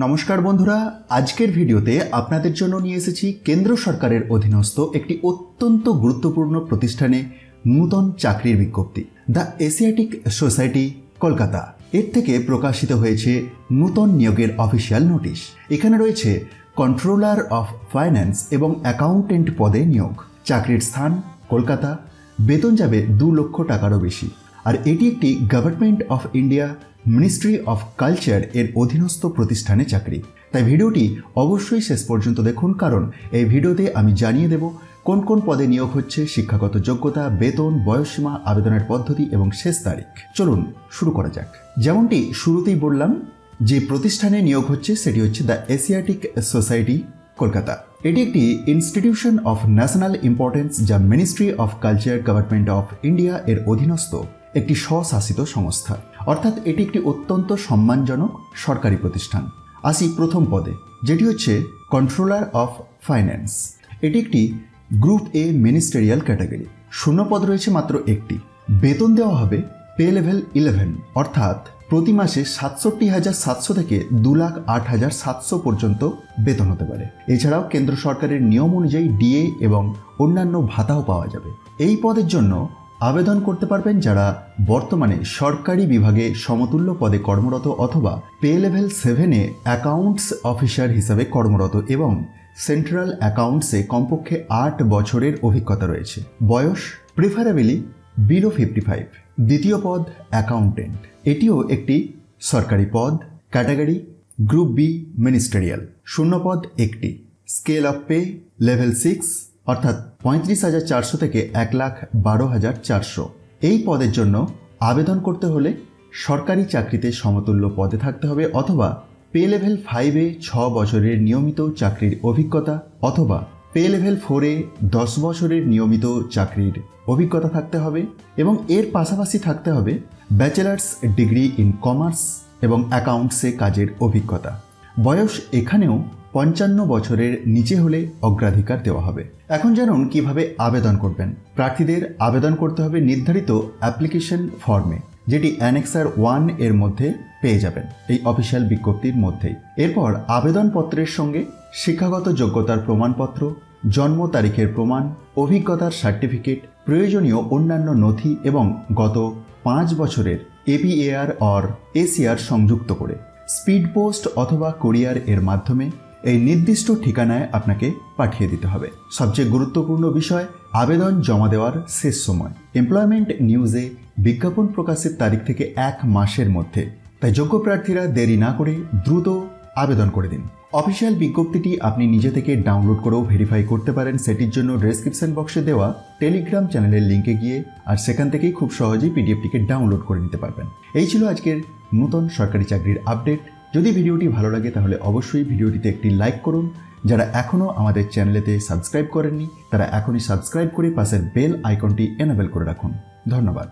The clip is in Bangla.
নমস্কার বন্ধুরা, আজকের ভিডিওতে আপনাদের জন্য নিয়ে এসেছি কেন্দ্র সরকারের অধীনস্থ একটি অত্যন্ত গুরুত্বপূর্ণ প্রতিষ্ঠানে নূতন চাকরির বিজ্ঞপ্তি। দ্য এশিয়াটিক সোসাইটি কলকাতা এর থেকে প্রকাশিত হয়েছে নূতন নিয়োগের অফিসিয়াল নোটিশ। এখানে রয়েছে কন্ট্রোলার অফ ফাইন্যান্স এবং অ্যাকাউন্টেন্ট পদে নিয়োগ। চাকরির স্থান কলকাতা, বেতন যাবে 2 লক্ষ টাকারও বেশি। আর এটি একটি government of India ministry of culture এর অধীনস্থ প্রতিষ্ঠানে চাকরি। তাই ভিডিওটি অবশ্যই শেষ পর্যন্ত দেখুন, কারণ এই ভিডিওতে আমি জানিয়ে দেব কোন কোন পদে নিয়োগ হচ্ছে, শিক্ষাগত যোগ্যতা, বেতন, বয়সসীমা, আবেদনের পদ্ধতি এবং শেষ তারিখ। চলুন শুরু করা যাক। যেমনটি শুরুতেই বললাম, যে প্রতিষ্ঠানে নিয়োগ হচ্ছে সেটি হচ্ছে দ্য এশিয়াটিক সোসাইটি কলকাতা। এটি একটি ইনস্টিটিউশন অফ ন্যাশনাল ইম্পর্টেন্স যা ministry of culture government of India এর অধীনস্থ একটি স্বশাসিত সংস্থা, অর্থাৎ এটি একটি অত্যন্ত সম্মানজনক সরকারি প্রতিষ্ঠান। আসি প্রথম পদে, যেটি হচ্ছে কন্ট্রোলার অফ ফাইন্যান্স। এটি একটি গ্রুপ এ মিনিস্টেরিয়াল ক্যাটাগরি। শূন্য পদ রয়েছে মাত্র একটি। বেতন দেওয়া হবে পে লেভেল 11, অর্থাৎ প্রতি মাসে ৬৭,৭০০ থেকে ২,০৮,৭০০ পর্যন্ত বেতন হতে পারে। এছাড়াও কেন্দ্র সরকারের নিয়ম অনুযায়ী ডিএ এবং অন্যান্য ভাতাও পাওয়া যাবে। এই পদের জন্য আবেদন করতে পারবেন যারা বর্তমানে সরকারি বিভাগে সমতুল্য পদে কর্মরত অথবা পে লেভেল 7-এ অ্যাকাউন্টস অফিসার হিসাবে কর্মরত এবং সেন্ট্রাল অ্যাকাউন্টসে কমপক্ষে 8 বছরের অভিজ্ঞতা রয়েছে। বয়স প্রিফারেবলি বিলো 55। দ্বিতীয় পদ অ্যাকাউন্টেন্ট। এটিও একটি সরকারি পদ। Category group B ministerial. শূন্য পদ একটি। স্কেল অফ পে লেভেল 6, অর্থাৎ ৩৫,৪০০ থেকে ১,১২,৪০০। এই পদের জন্য আবেদন করতে হলে সরকারি চাকরিতে সমতুল্য পদে থাকতে হবে অথবা পে লেভেল 5-এ 6 বছরের নিয়মিত চাকরির অভিজ্ঞতা অথবা পে লেভেল 4-এ 10 বছরের নিয়মিত চাকরির অভিজ্ঞতা থাকতে হবে এবং এর পাশাপাশি থাকতে হবে ব্যাচেলার্স ডিগ্রি ইন কমার্স এবং অ্যাকাউন্টসে কাজের অভিজ্ঞতা। বয়স এখানেও 55 বছরের নিচে হলে অগ্রাধিকার দেওয়া হবে। এখন জানুন কিভাবে আবেদন করবেন। প্রার্থীদের আবেদন করতে হবে নির্ধারিত অ্যাপ্লিকেশন ফর্মে, যেটি অ্যানেক্সার 1 এর মধ্যে পেয়ে যাবেন এই অফিসিয়াল বিজ্ঞপ্তির মধ্যেই। এরপর আবেদনপত্রের সঙ্গে শিক্ষাগত যোগ্যতার প্রমাণপত্র, জন্ম তারিখের প্রমাণ, অভিজ্ঞতার সার্টিফিকেট, প্রয়োজনীয় অন্যান্য নথি এবং গত 5 বছরের এপিএআর অর এসিআর সংযুক্ত করে স্পিড পোস্ট অথবা কুরিয়ার এর মাধ্যমে এই নির্দিষ্ট ঠিকানায় আপনাকে পাঠিয়ে দিতে হবে। সবচেয়ে গুরুত্বপূর্ণ বিষয়, আবেদন জমা দেওয়ার শেষ সময় এমপ্লয়মেন্ট নিউজে বিজ্ঞাপন প্রকাশের তারিখ থেকে 1 মাসের মধ্যে। তাই যোগ্য প্রার্থীরা দেরি না করে দ্রুত আবেদন করে দিন। অফিসিয়াল বিজ্ঞপ্তিটি আপনি নিজে থেকে ডাউনলোড করেও ভেরিফাই করতে পারেন। সেটির জন্য ডেসক্রিপশন বক্সে দেওয়া টেলিগ্রাম চ্যানেলের লিঙ্কে গিয়ে আর সেখান থেকেই খুব সহজেই পিডিএফটিকে ডাউনলোড করে নিতে পারবেন। এই ছিল আজকের নতুন সরকারি চাকরির আপডেট। যদি ভিডিওটি ভালো লাগে তাহলে অবশ্যই ভিডিওটিতে একটি লাইক করুন। যারা এখনও আমাদের চ্যানেলেতে সাবস্ক্রাইব করেননি তারা এখনই সাবস্ক্রাইব করে পাশের বেল আইকনটি এনেবল করে রাখুন। ধন্যবাদ।